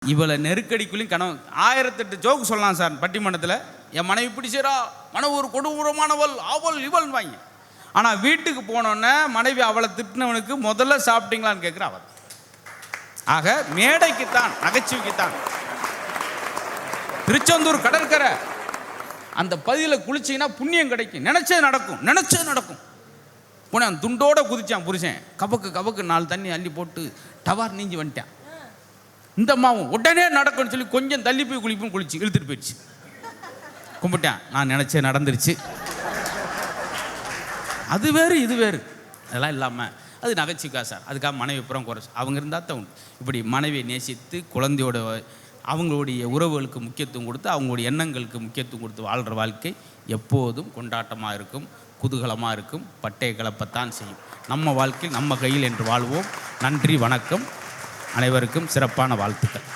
இவளை நெருக்கடிக்குள்ளேயும் கனவு 1008 ஜோக்கு சொல்லலாம் சார் பட்டிமன்றத்தில். என் மனைவி பிடிச்சிரா, மனைவி ஒரு கொடூரமானவள், அவள் இவள் வாங்க. ஆனால் வீட்டுக்கு போனோன்னே மனைவி அவளை திட்டினவனுக்கு முதல்ல சாப்பிட்டீங்களான்னு கேட்குற அவள். ஆக மேடைக்குத்தான், நகைச்சுவைக்குத்தான். திருச்செந்தூர் கடற்கரை அந்த பதியில் குளிச்சிங்கன்னா புண்ணியம் கிடைக்கும், நினச்சே நடக்கும். போனேன் துண்டோடு குதிச்சான் புருஷன், கபக்கு கபக்கு 4 தண்ணி அள்ளி போட்டு டவார் நீஞ்சி வந்துட்டான். இந்த அம்மாவும் உடனே நடக்கும்னு சொல்லி கொஞ்சம் தள்ளி போய் குளிப்பும் குளிச்சு இழுத்துட்டு போயிடுச்சு. கும்பிட்டேன், நான் நினச்சே நடந்துருச்சு. அது வேறு இது வேறு அதெல்லாம் இல்லாமல் அது நகைச்சுக்கா சார். அதுக்காக மனைவி புறம் குறை அவங்க இருந்தால் தான் உண்டு. இப்படி மனைவியை நேசித்து குழந்தையோட அவங்களுடைய உறவுகளுக்கு முக்கியத்துவம் கொடுத்து அவங்களுடைய எண்ணங்களுக்கு முக்கியத்துவம் கொடுத்து வாழ்கிற வாழ்க்கை எப்போதும் கொண்டாட்டமாக இருக்கும், குதூகலமாக இருக்கும், பட்டைய கிளப்பத்தான் செய்யும். நம்ம வாழ்க்கையில் நம்ம கையில் என்று வாழ்வோம். நன்றி, வணக்கம். அனைவருக்கும் சிறப்பான வாழ்த்துக்கள்.